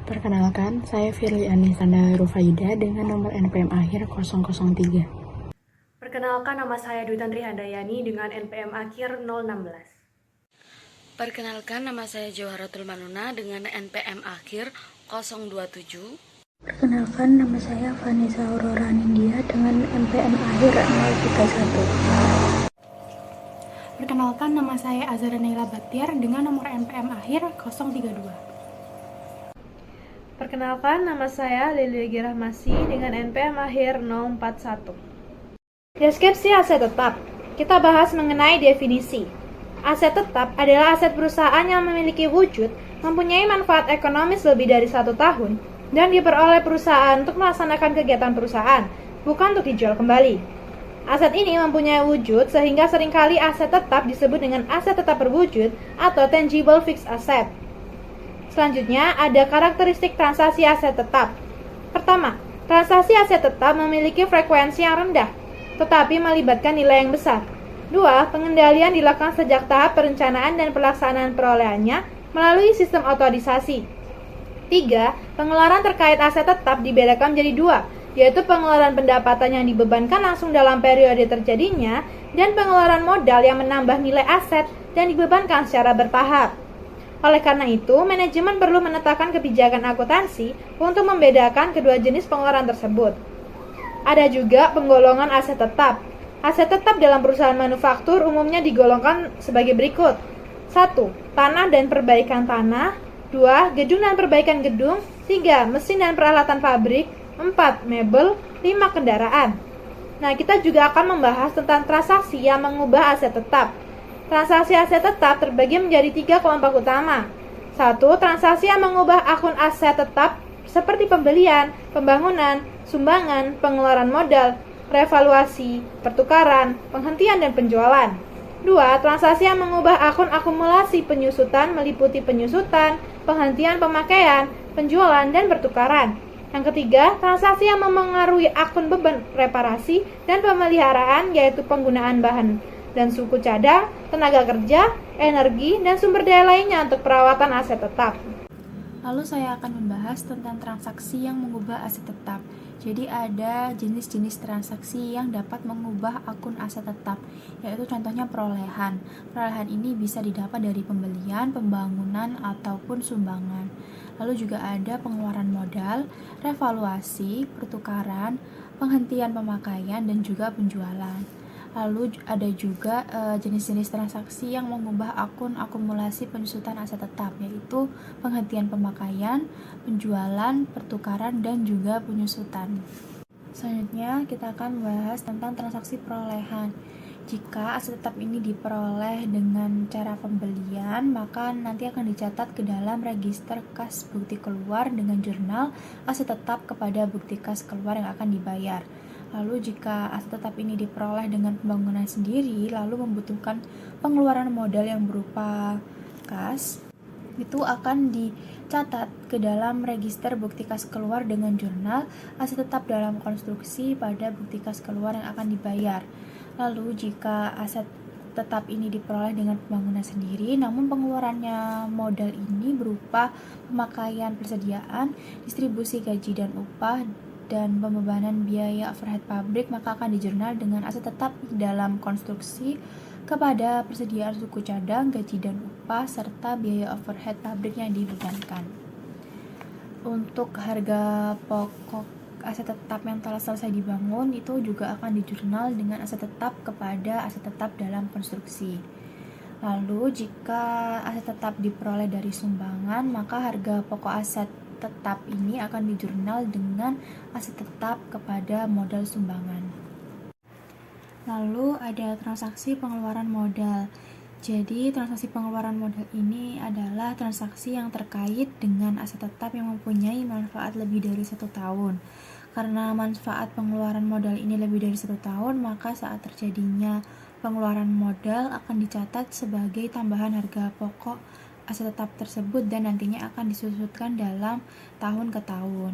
Perkenalkan, saya Firly Anisanda Rufaida dengan nomor NPM akhir 003. Perkenalkan, nama saya Dwi Tantri Handayani dengan NPM akhir 016. Perkenalkan, nama saya Joharatul Manuna dengan NPM akhir 027. Perkenalkan, nama saya Vanessa Aurora Nindya dengan NPM akhir 031. Perkenalkan, nama saya Azhara Naila Batiar dengan nomor NPM akhir 032. Perkenalkan, nama saya Lili Girahmasi dengan NPM akhir 041. Deskripsi aset tetap. Kita bahas mengenai definisi. Aset tetap adalah aset perusahaan yang memiliki wujud, mempunyai manfaat ekonomis lebih dari 1 tahun, dan diperoleh perusahaan untuk melaksanakan kegiatan perusahaan, bukan untuk dijual kembali. Aset ini mempunyai wujud sehingga seringkali aset tetap disebut dengan aset tetap berwujud atau tangible fixed asset. Selanjutnya, ada karakteristik transaksi aset tetap. Pertama, transaksi aset tetap memiliki frekuensi yang rendah, tetapi melibatkan nilai yang besar. 2. Pengendalian dilakukan sejak tahap perencanaan dan pelaksanaan perolehannya melalui sistem otomatisasi. 3. Pengeluaran terkait aset tetap dibedakan menjadi 2, yaitu pengeluaran pendapatan yang dibebankan langsung dalam periode terjadinya dan pengeluaran modal yang menambah nilai aset dan dibebankan secara bertahap. Oleh karena itu, manajemen perlu menetapkan kebijakan akuntansi untuk membedakan kedua jenis pengeluaran tersebut. Ada juga penggolongan aset tetap. Aset tetap dalam perusahaan manufaktur umumnya digolongkan sebagai berikut. 1. Tanah dan perbaikan tanah. 2. Gedung dan perbaikan gedung. 3. Mesin dan peralatan pabrik. 4. Mebel. 5. Kendaraan. Nah, kita juga akan membahas tentang transaksi yang mengubah aset tetap. Transaksi aset tetap terbagi menjadi 3 kelompok utama. 1. Transaksi yang mengubah akun aset tetap seperti pembelian, pembangunan, sumbangan, pengeluaran modal, revaluasi, pertukaran, penghentian dan penjualan. 2. Transaksi yang mengubah akun akumulasi penyusutan meliputi penyusutan, penghentian pemakaian, penjualan, dan pertukaran. Yang ketiga, transaksi yang memengaruhi akun beban reparasi dan pemeliharaan yaitu penggunaan bahan dan suku cadang, tenaga kerja, energi, dan sumber daya lainnya untuk perawatan aset tetap. Lalu saya akan membahas tentang transaksi yang mengubah aset tetap. Jadi ada jenis-jenis transaksi yang dapat mengubah akun aset tetap, yaitu contohnya perolehan. Perolehan ini bisa didapat dari pembelian, pembangunan, ataupun sumbangan. Lalu juga ada pengeluaran modal, revaluasi, pertukaran, penghentian pemakaian, dan juga penjualan. Lalu ada juga jenis-jenis transaksi yang mengubah akun akumulasi penyusutan aset tetap, yaitu penghentian pemakaian, penjualan, pertukaran, dan juga penyusutan. Selanjutnya kita akan membahas tentang transaksi perolehan. Jika aset tetap ini diperoleh dengan cara pembelian, maka nanti akan dicatat ke dalam register kas bukti keluar dengan jurnal aset tetap kepada bukti kas keluar yang akan dibayar. Lalu jika aset tetap ini diperoleh dengan pembangunan sendiri, lalu membutuhkan pengeluaran modal yang berupa kas, itu akan dicatat ke dalam register bukti kas keluar dengan jurnal aset tetap dalam konstruksi pada bukti kas keluar yang akan dibayar. Lalu jika aset tetap ini diperoleh dengan pembangunan sendiri, namun pengeluarannya modal ini berupa pemakaian persediaan, distribusi gaji dan upah, dan pembebanan biaya overhead pabrik, maka akan dijurnal dengan aset tetap dalam konstruksi kepada persediaan suku cadang, gaji dan upah, serta biaya overhead pabrik yang dibebankan. Untuk harga pokok aset tetap yang telah selesai dibangun, itu juga akan dijurnal dengan aset tetap kepada aset tetap dalam konstruksi. Lalu jika aset tetap diperoleh dari sumbangan, maka harga pokok aset tetap ini akan dijurnal dengan aset tetap kepada modal sumbangan. Lalu ada transaksi pengeluaran modal. Jadi transaksi pengeluaran modal ini adalah transaksi yang terkait dengan aset tetap yang mempunyai manfaat lebih dari 1 tahun. Karena manfaat pengeluaran modal ini lebih dari 1 tahun, maka saat terjadinya pengeluaran modal akan dicatat sebagai tambahan harga pokok aset tetap tersebut dan nantinya akan disusutkan dalam tahun ke tahun.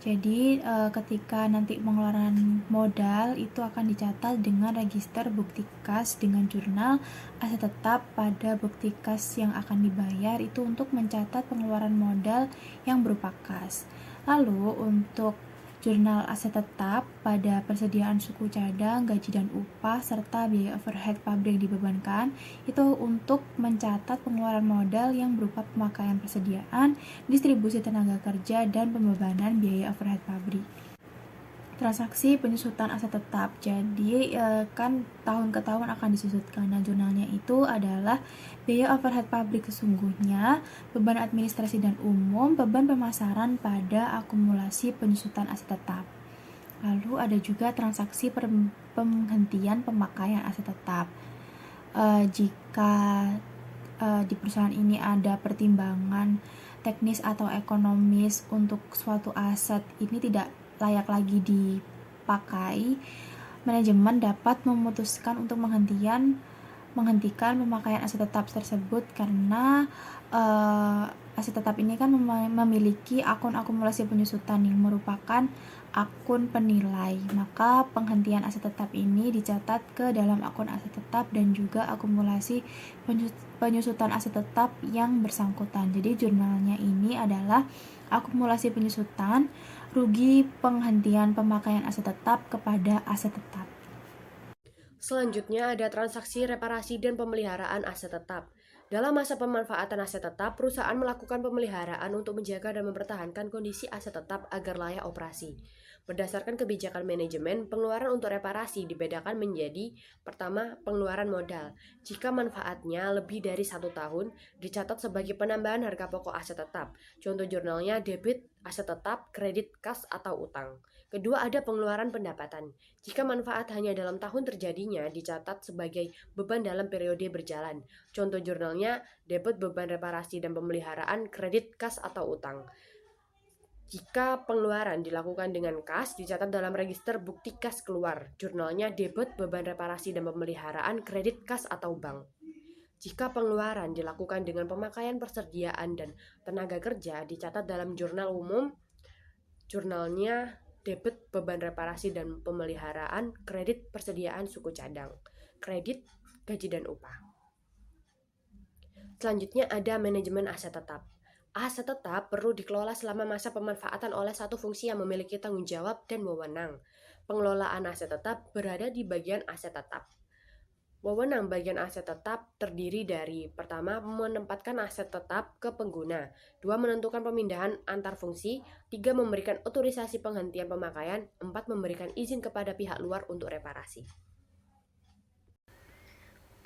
Jadi ketika nanti pengeluaran modal itu akan dicatat dengan register bukti kas dengan jurnal aset tetap pada bukti kas yang akan dibayar itu untuk mencatat pengeluaran modal yang berupa kas. Lalu untuk jurnal aset tetap pada persediaan suku cadang, gaji dan upah, serta biaya overhead pabrik yang dibebankan, itu untuk mencatat pengeluaran modal yang berupa pemakaian persediaan, distribusi tenaga kerja, dan pembebanan biaya overhead pabrik. Transaksi penyusutan aset tetap, jadi kan tahun ke tahun akan disusutkan. Nah, jurnalnya itu adalah biaya overhead pabrik sesungguhnya, beban administrasi dan umum, beban pemasaran pada akumulasi penyusutan aset tetap. Lalu ada juga transaksi penghentian pemakaian aset tetap. Jika di perusahaan ini ada pertimbangan teknis atau ekonomis untuk suatu aset ini tidak layak lagi dipakai, manajemen dapat memutuskan untuk menghentikan pemakaian aset tetap tersebut karena aset tetap ini kan memiliki akun akumulasi penyusutan yang merupakan akun penilai. Maka penghentian aset tetap ini dicatat ke dalam akun aset tetap dan juga akumulasi penyusutan aset tetap yang bersangkutan. Jadi jurnalnya ini adalah akumulasi penyusutan rugi penghentian pemakaian aset tetap kepada aset tetap. Selanjutnya ada transaksi reparasi dan pemeliharaan aset tetap. Dalam masa pemanfaatan aset tetap, perusahaan melakukan pemeliharaan untuk menjaga dan mempertahankan kondisi aset tetap agar layak operasi. Berdasarkan kebijakan manajemen, pengeluaran untuk reparasi dibedakan menjadi: pertama, pengeluaran modal. Jika manfaatnya lebih dari 1 tahun, dicatat sebagai penambahan harga pokok aset tetap. Contoh jurnalnya debit aset tetap, kredit kas atau utang. Kedua, ada pengeluaran pendapatan. Jika manfaat hanya dalam tahun terjadinya, dicatat sebagai beban dalam periode berjalan. Contoh jurnalnya debit beban reparasi dan pemeliharaan, kredit kas atau utang. Jika pengeluaran dilakukan dengan kas, dicatat dalam register bukti kas keluar. Jurnalnya debit beban reparasi dan pemeliharaan, kredit kas atau bank. Jika pengeluaran dilakukan dengan pemakaian persediaan dan tenaga kerja, dicatat dalam jurnal umum. Jurnalnya debit beban reparasi dan pemeliharaan, kredit persediaan suku cadang, kredit gaji dan upah. Selanjutnya ada manajemen aset tetap. Aset tetap perlu dikelola selama masa pemanfaatan oleh satu fungsi yang memiliki tanggung jawab dan wewenang. Pengelolaan aset tetap berada di bagian aset tetap. Wewenang bagian aset tetap terdiri dari: pertama, menempatkan aset tetap ke pengguna, 2, menentukan pemindahan antar fungsi, 3, memberikan otorisasi penghentian pemakaian, 4, memberikan izin kepada pihak luar untuk reparasi.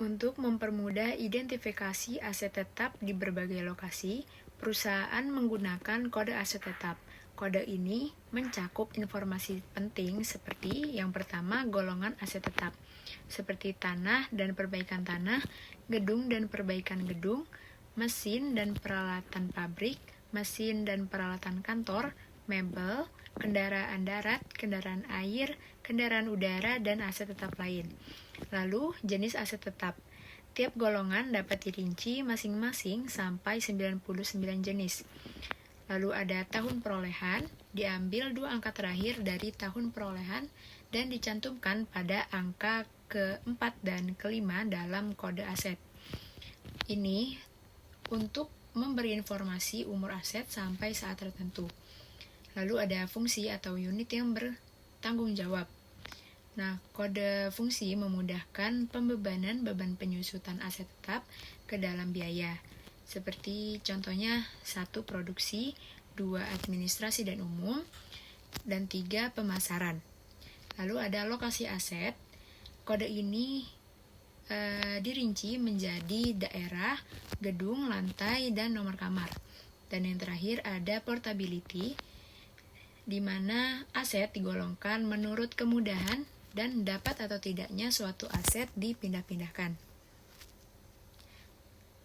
Untuk mempermudah identifikasi aset tetap di berbagai lokasi, perusahaan menggunakan kode aset tetap. Kode ini mencakup informasi penting seperti yang pertama, golongan aset tetap, seperti tanah dan perbaikan tanah, gedung dan perbaikan gedung, mesin dan peralatan pabrik, mesin dan peralatan kantor, mebel, kendaraan darat, kendaraan air, kendaraan udara, dan aset tetap lain. Lalu, jenis aset tetap. Tiap golongan dapat dirinci masing-masing sampai 99 jenis. Lalu ada tahun perolehan, diambil 2 angka terakhir dari tahun perolehan dan dicantumkan pada angka ke-4 dan ke-5 dalam kode aset. Ini untuk memberi informasi umur aset sampai saat tertentu. Lalu ada fungsi atau unit yang bertanggung jawab. Nah, kode fungsi memudahkan pembebanan beban penyusutan aset tetap ke dalam biaya. Seperti contohnya 1. Produksi, 2. Administrasi dan umum, dan 3. Pemasaran. Lalu ada lokasi aset. Kode ini dirinci menjadi daerah, gedung, lantai, dan nomor kamar. Dan yang terakhir ada portability, di mana aset digolongkan menurut kemudahan dan dapat atau tidaknya suatu aset dipindah-pindahkan.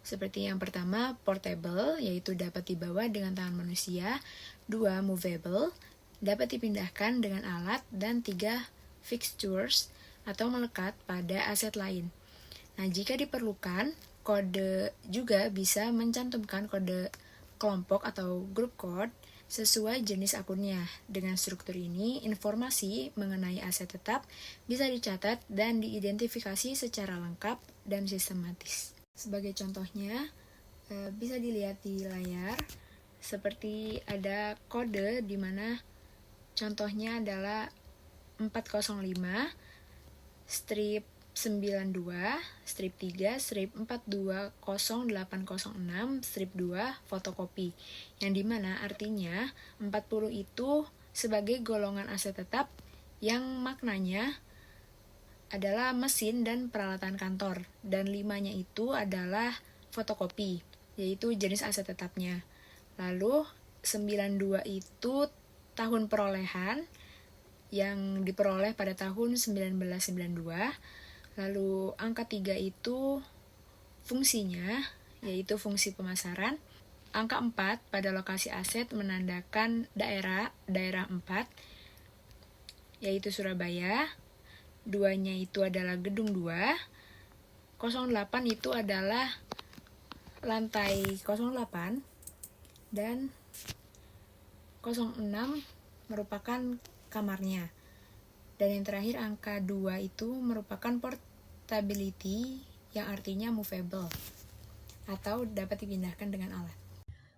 Seperti yang pertama, portable, yaitu dapat dibawa dengan tangan manusia. 2. Movable, dapat dipindahkan dengan alat. Dan 3. Fixtures, atau melekat pada aset lain. Nah, jika diperlukan, kode juga bisa mencantumkan kode kelompok atau group code sesuai jenis akunnya. Dengan struktur ini, informasi mengenai aset tetap bisa dicatat dan diidentifikasi secara lengkap dan sistematis. Sebagai contohnya, bisa dilihat di layar, seperti ada kode di mana contohnya adalah 405, strip 92, strip 3, strip 420806, strip 2, fotokopi. Yang dimana artinya 40 itu sebagai golongan aset tetap yang maknanya adalah mesin dan peralatan kantor. Dan 5-nya itu adalah fotokopi, yaitu jenis aset tetapnya. Lalu 92 itu tahun perolehan yang diperoleh pada tahun 1992. Lalu angka 3 itu fungsinya, yaitu fungsi pemasaran. Angka 4 pada lokasi aset menandakan daerah 4, yaitu Surabaya. 2-nya itu adalah gedung 2. 08 itu adalah lantai 08. Dan 06 merupakan kamarnya. Dan yang terakhir angka 2 itu merupakan portability yang artinya movable atau dapat dipindahkan dengan alat.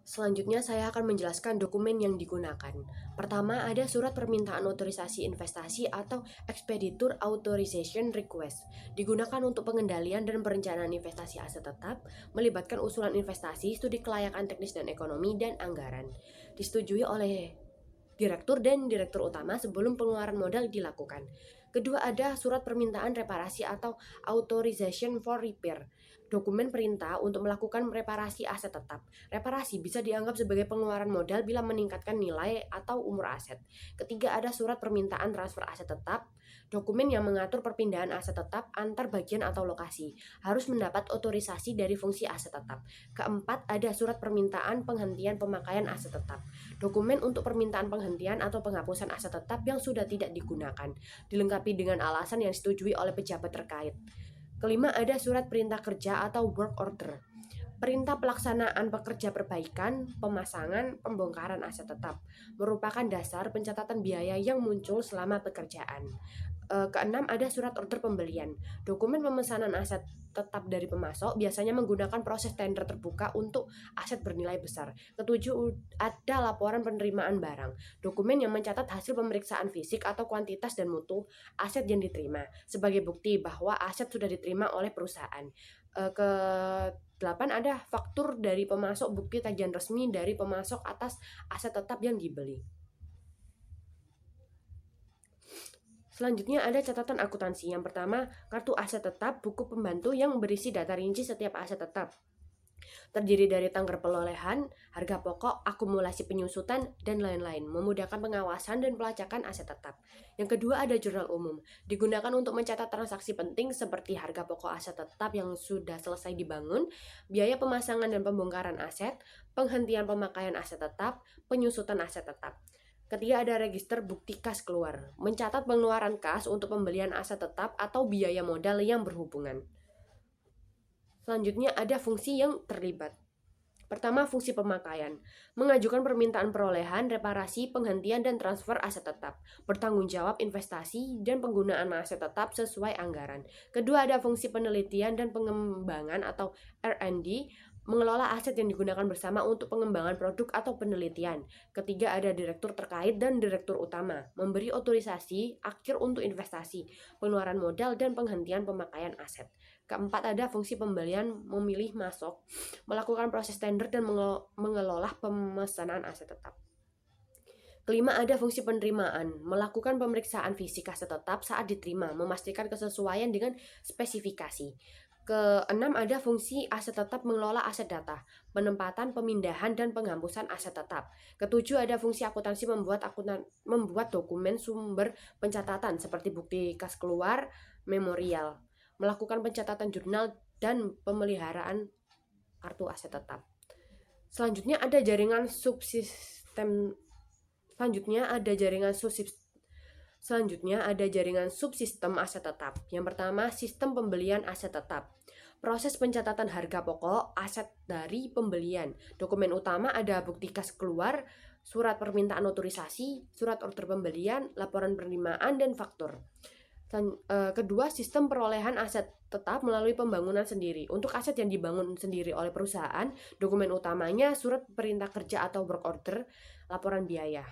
Selanjutnya saya akan menjelaskan dokumen yang digunakan. Pertama, ada surat permintaan otorisasi investasi atau Expeditor Authorization Request. Digunakan untuk pengendalian dan perencanaan investasi aset tetap, melibatkan usulan investasi, studi kelayakan teknis dan ekonomi, dan anggaran. Disetujui oleh direktur dan direktur utama sebelum pengeluaran modal dilakukan. Kedua, ada surat permintaan reparasi atau Authorization for Repair. Dokumen perintah untuk melakukan reparasi aset tetap. Reparasi bisa dianggap sebagai pengeluaran modal bila meningkatkan nilai atau umur aset. Ketiga, ada surat permintaan transfer aset tetap. Dokumen yang mengatur perpindahan aset tetap antar bagian atau lokasi harus mendapat otorisasi dari fungsi aset tetap. Keempat, ada surat permintaan penghentian pemakaian aset tetap. Dokumen untuk permintaan penghentian atau penghapusan aset tetap yang sudah tidak digunakan, dilengkapi dengan alasan yang disetujui oleh pejabat terkait. Kelima, ada surat perintah kerja atau work order. Perintah pelaksanaan pekerja perbaikan, pemasangan, pembongkaran aset tetap merupakan dasar pencatatan biaya yang muncul selama pekerjaan. Keenam, ada surat order pembelian. Dokumen pemesanan aset tetap dari pemasok biasanya menggunakan proses tender terbuka untuk aset bernilai besar. Ketujuh, ada laporan penerimaan barang. Dokumen yang mencatat hasil pemeriksaan fisik atau kuantitas dan mutu aset yang diterima sebagai bukti bahwa aset sudah diterima oleh perusahaan. Ke-8, ada faktur dari pemasok, bukti tagihan resmi dari pemasok atas aset tetap yang dibeli. Selanjutnya ada catatan akuntansi. Yang pertama, kartu aset tetap, buku pembantu yang berisi data rinci setiap aset tetap. Terdiri dari tanggal perolehan, harga pokok, akumulasi penyusutan, dan lain-lain, memudahkan pengawasan dan pelacakan aset tetap. Yang kedua, ada jurnal umum. Digunakan untuk mencatat transaksi penting seperti harga pokok aset tetap yang sudah selesai dibangun, biaya pemasangan dan pembongkaran aset, penghentian pemakaian aset tetap, penyusutan aset tetap. Ketiga, ada register bukti kas keluar, mencatat pengeluaran kas untuk pembelian aset tetap atau biaya modal yang berhubungan. Selanjutnya ada fungsi yang terlibat. Pertama, fungsi pemakaian, mengajukan permintaan perolehan, reparasi, penghentian, dan transfer aset tetap, bertanggung jawab investasi dan penggunaan aset tetap sesuai anggaran. Kedua, ada fungsi penelitian dan pengembangan atau R&D, mengelola aset yang digunakan bersama untuk pengembangan produk atau penelitian. Ketiga, ada direktur terkait dan direktur utama, memberi otorisasi akhir untuk investasi, pengeluaran modal, dan penghentian pemakaian aset. Keempat, ada fungsi pembelian, memilih masuk, melakukan proses tender, dan mengelola pemesanan aset tetap. Kelima, ada fungsi penerimaan, melakukan pemeriksaan fisik aset tetap saat diterima, memastikan kesesuaian dengan spesifikasi. Keenam, ada fungsi aset tetap mengelola aset data, penempatan, pemindahan, dan penghapusan aset tetap. Ketujuh, ada fungsi akuntansi membuat dokumen sumber pencatatan seperti bukti kas keluar, memorial, melakukan pencatatan jurnal, dan pemeliharaan kartu aset tetap. Selanjutnya ada jaringan subsistem. Selanjutnya ada jaringan subsistem aset tetap. Yang pertama, sistem pembelian aset tetap. proses pencatatan harga pokok aset dari pembelian. Dokumen utama ada bukti kas keluar, surat permintaan otorisasi, surat order pembelian, laporan penerimaan, dan faktur. Kedua, sistem perolehan aset tetap melalui pembangunan sendiri. Untuk aset yang dibangun sendiri oleh perusahaan, dokumen utamanya surat perintah kerja atau work order, laporan biaya.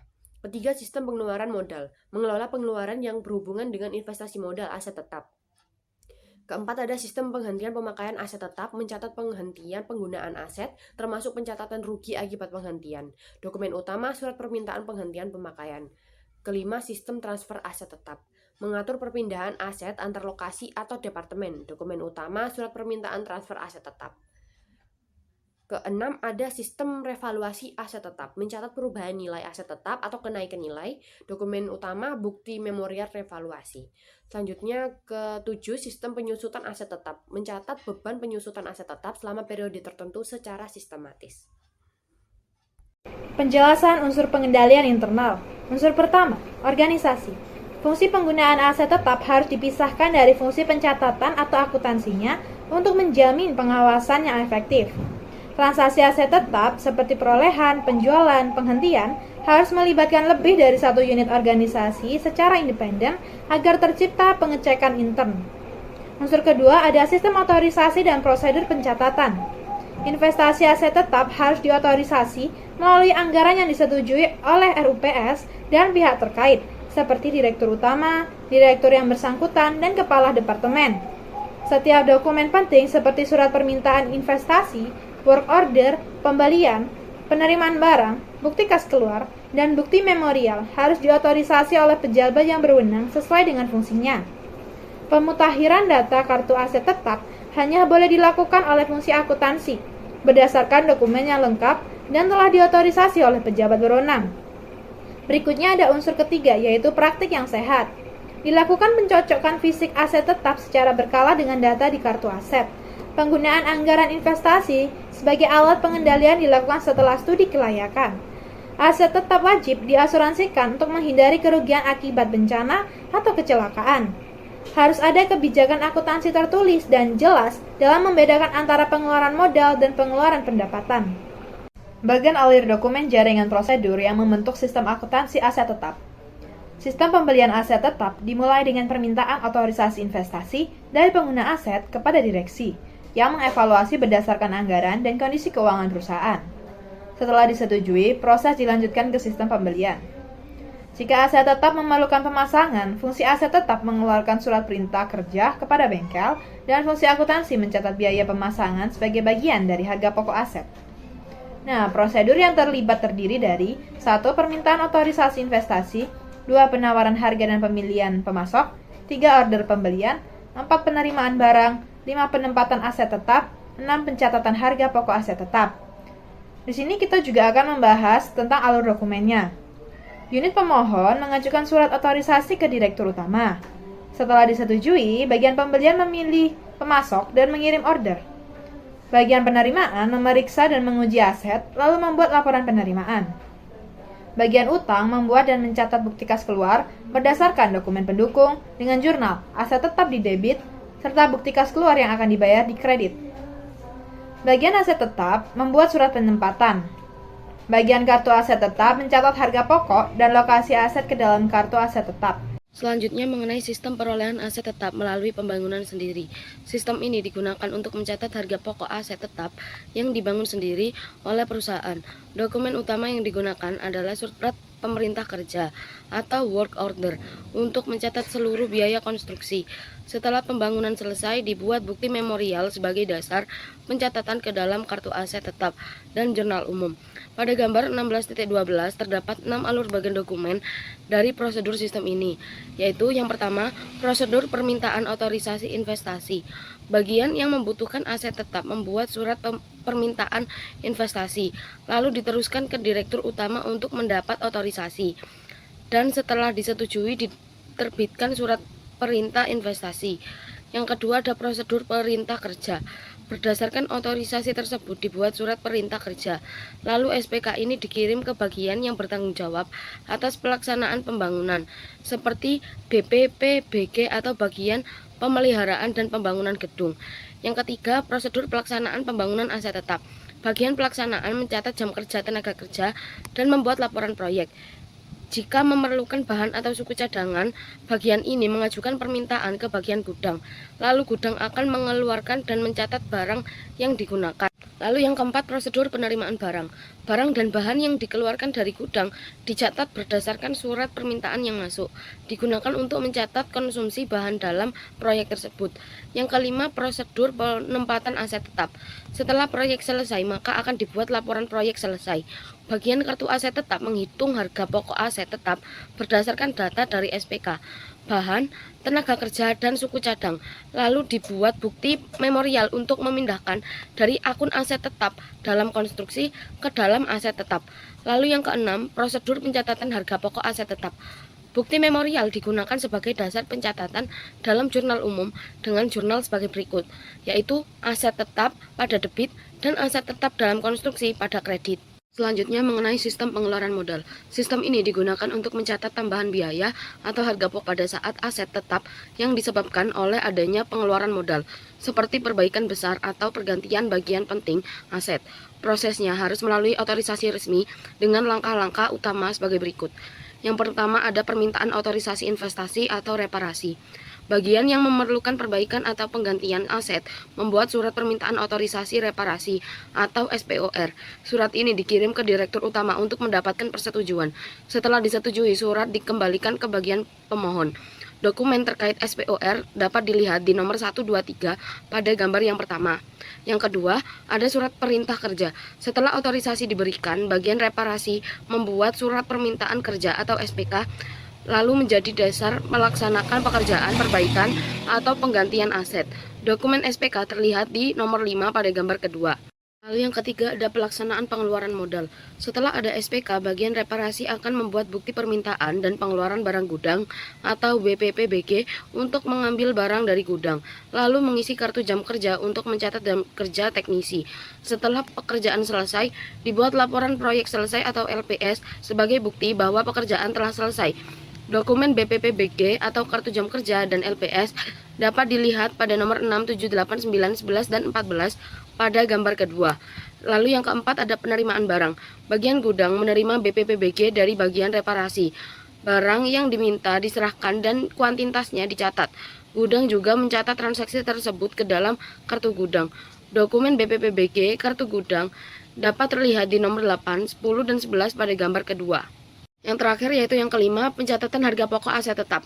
Ketiga, sistem pengeluaran modal, mengelola pengeluaran yang berhubungan dengan investasi modal aset tetap. Keempat, ada sistem penghentian pemakaian aset tetap, mencatat penghentian penggunaan aset, termasuk pencatatan rugi akibat penghentian. Dokumen utama surat permintaan penghentian pemakaian. Kelima, sistem transfer aset tetap, mengatur perpindahan aset antar lokasi atau departemen. Dokumen utama surat permintaan transfer aset tetap. Keenam, ada sistem revaluasi aset tetap, mencatat perubahan nilai aset tetap atau kenaikan nilai. Dokumen utama bukti memorial revaluasi. Selanjutnya, ketujuh, sistem penyusutan aset tetap, mencatat beban penyusutan aset tetap selama periode tertentu secara sistematis. Penjelasan unsur pengendalian internal. Unsur pertama, organisasi. Fungsi penggunaan aset tetap harus dipisahkan dari fungsi pencatatan atau akuntansinya untuk menjamin pengawasan yang efektif. Transaksi aset tetap seperti perolehan, penjualan, penghentian harus melibatkan lebih dari satu unit organisasi secara independen agar tercipta pengecekan intern. Unsur kedua, ada sistem otorisasi dan prosedur pencatatan. Investasi aset tetap harus diotorisasi melalui anggaran yang disetujui oleh RUPS dan pihak terkait, seperti direktur utama, direktur yang bersangkutan, dan kepala departemen. Setiap dokumen penting seperti surat permintaan investasi, work order, pembelian, penerimaan barang, bukti kas keluar, dan bukti memorial harus diotorisasi oleh pejabat yang berwenang sesuai dengan fungsinya. Pemutakhiran data kartu aset tetap hanya boleh dilakukan oleh fungsi akuntansi, berdasarkan dokumen yang lengkap dan telah diotorisasi oleh pejabat berwenang. Berikutnya ada unsur ketiga, yaitu praktik yang sehat. Dilakukan pencocokan fisik aset tetap secara berkala dengan data di kartu aset. Penggunaan anggaran investasi sebagai alat pengendalian dilakukan setelah studi kelayakan. Aset tetap wajib diasuransikan untuk menghindari kerugian akibat bencana atau kecelakaan. Harus ada kebijakan akuntansi tertulis dan jelas dalam membedakan antara pengeluaran modal dan pengeluaran pendapatan. Bagian alir dokumen jaringan prosedur yang membentuk sistem akuntansi aset tetap. Sistem pembelian aset tetap dimulai dengan permintaan otorisasi investasi dari pengguna aset kepada direksi, yang mengevaluasi berdasarkan anggaran dan kondisi keuangan perusahaan. Setelah disetujui, proses dilanjutkan ke sistem pembelian. Jika aset tetap memerlukan pemasangan, fungsi aset tetap mengeluarkan surat perintah kerja kepada bengkel, dan fungsi akuntansi mencatat biaya pemasangan sebagai bagian dari harga pokok aset. Nah, prosedur yang terlibat terdiri dari 1. Permintaan otorisasi investasi, 2. Penawaran harga dan pemilihan pemasok, 3. Order pembelian, 4. Penerimaan barang, 5. Penempatan aset tetap, 6. Pencatatan harga pokok aset tetap. Di sini kita juga akan membahas tentang alur dokumennya. Unit pemohon mengajukan surat otorisasi ke direktur utama. Setelah disetujui, bagian pembelian memilih pemasok dan mengirim order. Bagian penerimaan memeriksa dan menguji aset, lalu membuat laporan penerimaan. Bagian utang membuat dan mencatat bukti kas keluar berdasarkan dokumen pendukung dengan jurnal aset tetap di debit, serta bukti kas keluar yang akan dibayar di kredit. Bagian aset tetap membuat surat penempatan. Bagian kartu aset tetap mencatat harga pokok dan lokasi aset ke dalam kartu aset tetap. Selanjutnya mengenai sistem perolehan aset tetap melalui pembangunan sendiri. Sistem ini digunakan untuk mencatat harga pokok aset tetap yang dibangun sendiri oleh perusahaan. Dokumen utama yang digunakan adalah surat pemerintah kerja atau work order untuk mencatat seluruh biaya konstruksi. Setelah pembangunan selesai, dibuat bukti memorial sebagai dasar pencatatan ke dalam kartu aset tetap dan jurnal umum. Pada gambar 16.12 terdapat 6 alur bagian dokumen dari prosedur sistem ini, yaitu yang pertama, prosedur permintaan otorisasi investasi. Bagian yang membutuhkan aset tetap membuat surat permintaan investasi, lalu diteruskan ke direktur utama untuk mendapat otorisasi. Dan setelah disetujui, diterbitkan surat perintah investasi. Yang kedua ada prosedur perintah kerja. Berdasarkan otorisasi tersebut dibuat surat perintah kerja. Lalu SPK ini dikirim ke bagian yang bertanggung jawab atas pelaksanaan pembangunan, seperti BPP, BG atau bagian pemeliharaan dan pembangunan gedung. Yang ketiga, prosedur pelaksanaan pembangunan aset tetap. Bagian pelaksanaan mencatat jam kerja tenaga kerja dan membuat laporan proyek. Jika memerlukan bahan atau suku cadangan, bagian ini mengajukan permintaan ke bagian gudang. Lalu gudang akan mengeluarkan dan mencatat barang yang digunakan. Lalu yang keempat, prosedur penerimaan barang. Barang dan bahan yang dikeluarkan dari gudang dicatat berdasarkan surat permintaan yang masuk. Digunakan untuk mencatat konsumsi bahan dalam proyek tersebut. Yang kelima, prosedur penempatan aset tetap. Setelah proyek selesai, maka akan dibuat laporan proyek selesai. Bagian kartu aset tetap menghitung harga pokok aset tetap berdasarkan data dari SPK, bahan, tenaga kerja, dan suku cadang. Lalu dibuat bukti memorial untuk memindahkan dari akun aset tetap dalam konstruksi ke dalam aset tetap. Lalu yang keenam, prosedur pencatatan harga pokok aset tetap. Bukti memorial digunakan sebagai dasar pencatatan dalam jurnal umum dengan jurnal sebagai berikut, yaitu aset tetap pada debit dan aset tetap dalam konstruksi pada kredit. Selanjutnya mengenai sistem pengeluaran modal. Sistem ini digunakan untuk mencatat tambahan biaya atau harga pokok pada saat aset tetap yang disebabkan oleh adanya pengeluaran modal, seperti perbaikan besar atau pergantian bagian penting aset. Prosesnya harus melalui otorisasi resmi dengan langkah-langkah utama sebagai berikut. Yang pertama ada permintaan otorisasi investasi atau reparasi. Bagian yang memerlukan perbaikan atau penggantian aset membuat surat permintaan otorisasi reparasi atau SPOR. Surat ini dikirim ke Direktur Utama untuk mendapatkan persetujuan. Setelah disetujui, surat dikembalikan ke bagian pemohon. Dokumen terkait SPOR dapat dilihat di nomor 123 pada gambar yang pertama. Yang kedua, ada surat perintah kerja. Setelah otorisasi diberikan, bagian reparasi membuat surat permintaan kerja atau SPK lalu menjadi dasar melaksanakan pekerjaan perbaikan atau penggantian aset. Dokumen SPK terlihat di nomor 5 pada gambar kedua. Lalu yang ketiga ada pelaksanaan pengeluaran modal. Setelah ada SPK, bagian reparasi akan membuat bukti permintaan dan pengeluaran barang gudang atau BPPBG untuk mengambil barang dari gudang, lalu mengisi kartu jam kerja untuk mencatat jam kerja teknisi. Setelah pekerjaan selesai, dibuat laporan proyek selesai atau LPS sebagai bukti bahwa pekerjaan telah selesai. Dokumen BPPBG atau kartu jam kerja dan LPS dapat dilihat pada nomor 6, 7, 8, 9, 11, dan 14 pada gambar kedua. Lalu yang keempat ada penerimaan barang. Bagian gudang menerima BPPBG dari bagian reparasi. Barang yang diminta diserahkan dan kuantitasnya dicatat. Gudang juga mencatat transaksi tersebut ke dalam kartu gudang. Dokumen BPPBG kartu gudang dapat terlihat di nomor 8, 10, dan 11 pada gambar kedua. Yang terakhir yaitu yang kelima, pencatatan harga pokok aset tetap.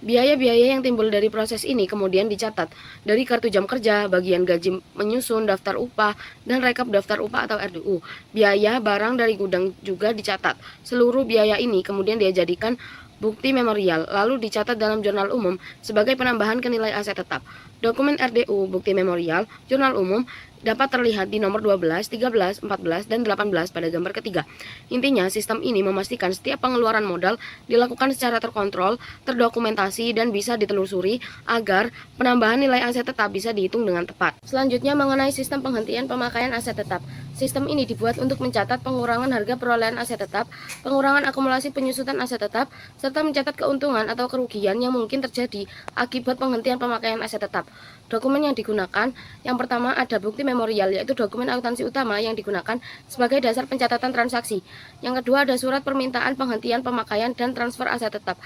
Biaya-biaya yang timbul dari proses ini kemudian dicatat dari kartu jam kerja, bagian gaji menyusun, daftar upah, dan rekap daftar upah atau RDU. Biaya barang dari gudang juga dicatat. Seluruh biaya ini kemudian dijadikan bukti memorial, lalu dicatat dalam jurnal umum sebagai penambahan ke nilai aset tetap. Dokumen RDU, bukti memorial, jurnal umum dapat terlihat di nomor 12, 13, 14, dan 18 pada gambar ketiga. Intinya, sistem ini memastikan setiap pengeluaran modal dilakukan secara terkontrol, terdokumentasi, dan bisa ditelusuri agar penambahan nilai aset tetap bisa dihitung dengan tepat. Selanjutnya mengenai sistem penghentian pemakaian aset tetap. Sistem ini dibuat untuk mencatat pengurangan harga perolehan aset tetap, pengurangan akumulasi penyusutan aset tetap, serta mencatat keuntungan atau kerugian yang mungkin terjadi akibat penghentian pemakaian aset tetap. Dokumen yang digunakan, yang pertama ada bukti memorial, yaitu dokumen akuntansi utama yang digunakan sebagai dasar pencatatan transaksi. Yang kedua ada surat permintaan penghentian pemakaian dan transfer aset tetap,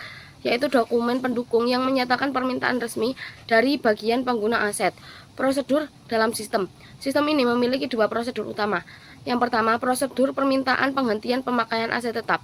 yaitu dokumen pendukung yang menyatakan permintaan resmi dari bagian pengguna aset. Prosedur dalam sistem. Sistem ini memiliki dua prosedur utama. Yang pertama, prosedur permintaan penghentian pemakaian aset tetap.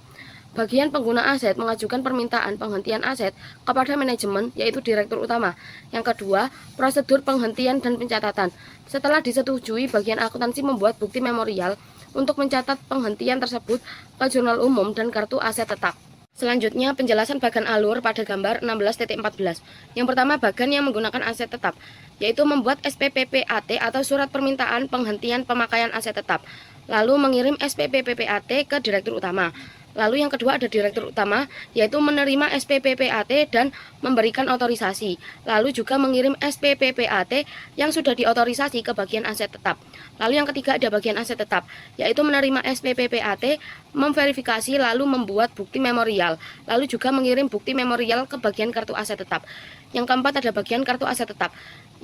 Bagian pengguna aset mengajukan permintaan penghentian aset kepada manajemen, yaitu direktur utama. Yang kedua, prosedur penghentian dan pencatatan. Setelah disetujui, bagian akuntansi membuat bukti memorial untuk mencatat penghentian tersebut ke jurnal umum dan kartu aset tetap. Selanjutnya, penjelasan bagan alur pada gambar 16.14. Yang pertama, bagan yang menggunakan aset tetap, yaitu membuat SPPPAT atau surat permintaan penghentian pemakaian aset tetap, lalu mengirim SPPPAT ke direktur utama. Lalu yang kedua ada direktur utama, yaitu menerima SPPPAT dan memberikan otorisasi. Lalu juga mengirim SPPPAT yang sudah diotorisasi ke bagian aset tetap. Lalu yang ketiga ada bagian aset tetap, yaitu menerima SPPPAT, memverifikasi lalu membuat bukti memorial. Lalu juga mengirim bukti memorial ke bagian kartu aset tetap. Yang keempat ada bagian kartu aset tetap,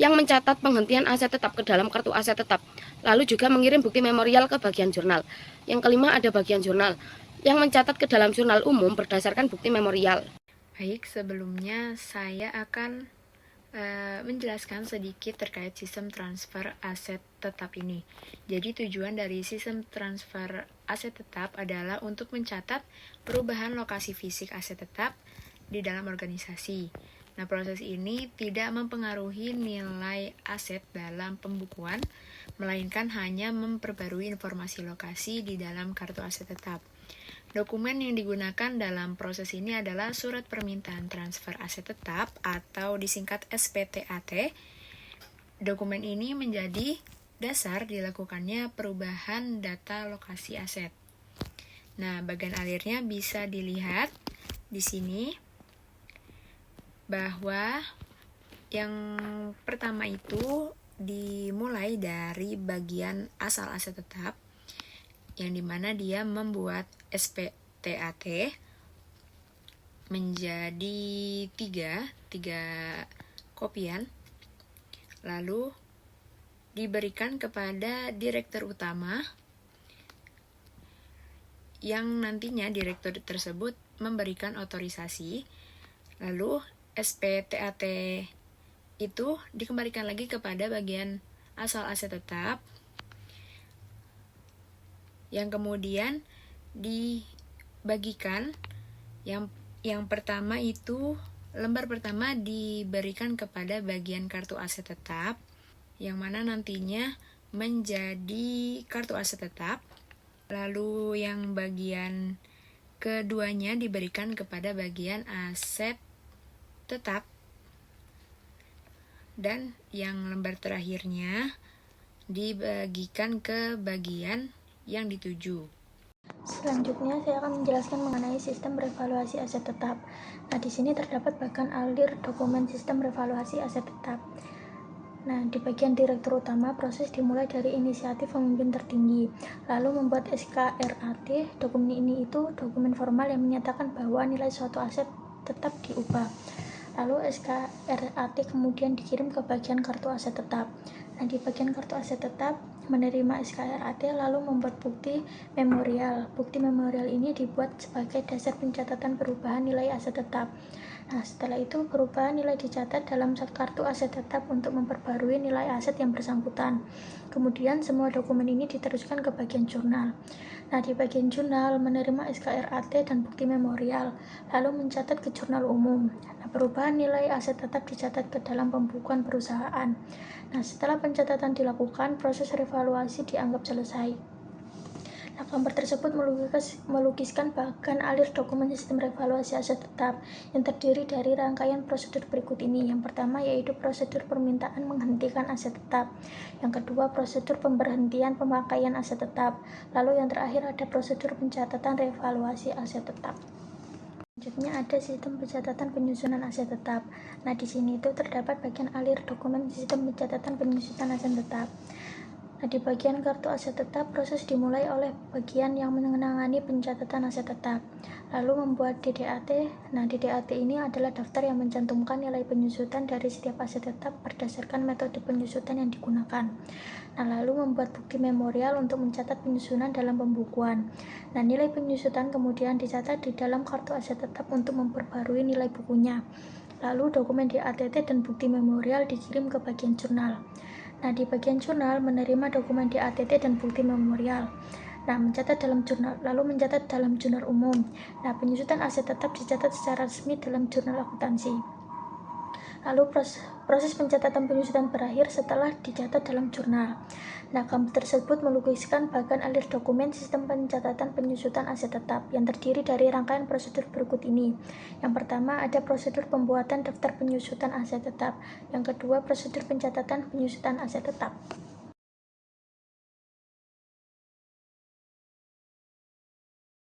yang mencatat penghentian aset tetap ke dalam kartu aset tetap, lalu juga mengirim bukti memorial ke bagian jurnal. Yang kelima ada bagian jurnal, yang mencatat ke dalam jurnal umum berdasarkan bukti memorial. Baik, sebelumnya saya akan menjelaskan sedikit terkait sistem transfer aset tetap ini. Jadi tujuan dari sistem transfer aset tetap adalah untuk mencatat perubahan lokasi fisik aset tetap di dalam organisasi. Nah, proses ini tidak mempengaruhi nilai aset dalam pembukuan, melainkan hanya memperbarui informasi lokasi di dalam kartu aset tetap. Dokumen yang digunakan dalam proses ini adalah Surat Permintaan Transfer Aset Tetap atau disingkat SPTAT. Dokumen ini menjadi dasar dilakukannya perubahan data lokasi aset. Nah, bagian alirnya bisa dilihat di sini bahwa yang pertama itu dimulai dari bagian asal aset tetap, yang dimana dia membuat SPTAT menjadi tiga kopian, lalu diberikan kepada direktur utama, yang nantinya direktur tersebut memberikan otorisasi, lalu SPTAT itu dikembalikan lagi kepada bagian asal aset tetap, yang kemudian dibagikan. Yang pertama itu lembar pertama diberikan kepada bagian kartu aset tetap, yang mana nantinya menjadi kartu aset tetap. Lalu yang bagian keduanya diberikan kepada bagian aset tetap, dan yang lembar terakhirnya dibagikan ke bagian yang dituju. Selanjutnya saya akan menjelaskan mengenai sistem revaluasi aset tetap. Nah, di sini terdapat bagian alir dokumen sistem revaluasi aset tetap. Nah, di bagian direktur utama, proses dimulai dari inisiatif pemimpin tertinggi, lalu membuat SKRAT. Dokumen ini itu dokumen formal yang menyatakan bahwa nilai suatu aset tetap diubah. Lalu SKRAT kemudian dikirim ke bagian kartu aset tetap. Nah, di bagian kartu aset tetap menerima SKRAT lalu membuat bukti memorial. Bukti memorial ini dibuat sebagai dasar pencatatan perubahan nilai aset tetap. Nah, setelah itu perubahan nilai dicatat dalam kartu aset tetap untuk memperbarui nilai aset yang bersangkutan. Kemudian semua dokumen ini diteruskan ke bagian jurnal. Nah, di bagian jurnal menerima SKRAT dan bukti memorial, lalu mencatat ke jurnal umum. Nah, perubahan nilai aset tetap dicatat ke dalam pembukuan perusahaan. Nah, setelah pencatatan dilakukan, proses revaluasi dianggap selesai. Nah, gambar tersebut melukiskan bagian alir dokumen sistem revaluasi aset tetap yang terdiri dari rangkaian prosedur berikut ini. Yang pertama yaitu prosedur permintaan menghentikan aset tetap. Yang kedua, prosedur pemberhentian pemakaian aset tetap. Lalu yang terakhir ada prosedur pencatatan revaluasi aset tetap. Selanjutnya ada sistem pencatatan penyusunan aset tetap. Nah, di sini itu terdapat bagian alir dokumen sistem pencatatan penyusunan aset tetap. Nah, di bagian kartu aset tetap, proses dimulai oleh bagian yang menangani pencatatan aset tetap, lalu membuat DDAT. Nah, DDAT ini adalah daftar yang mencantumkan nilai penyusutan dari setiap aset tetap berdasarkan metode penyusutan yang digunakan. Nah, lalu membuat bukti memorial untuk mencatat penyusunan dalam pembukuan. Nah, nilai penyusutan kemudian dicatat di dalam kartu aset tetap untuk memperbarui nilai bukunya. Lalu dokumen DATT dan bukti memorial dikirim ke bagian jurnal. Nah, di bagian jurnal menerima dokumen DATT dan bukti memorial. Nah, mencatat dalam jurnal, lalu mencatat dalam jurnal umum. Nah, penyusutan aset tetap dicatat secara resmi dalam jurnal akuntansi. Lalu proses pencatatan penyusutan berakhir setelah dicatat dalam jurnal. Nah, gambar tersebut melukiskan bagian alir dokumen sistem pencatatan penyusutan aset tetap yang terdiri dari rangkaian prosedur berikut ini. Yang pertama ada prosedur pembuatan daftar penyusutan aset tetap. Yang kedua prosedur pencatatan penyusutan aset tetap.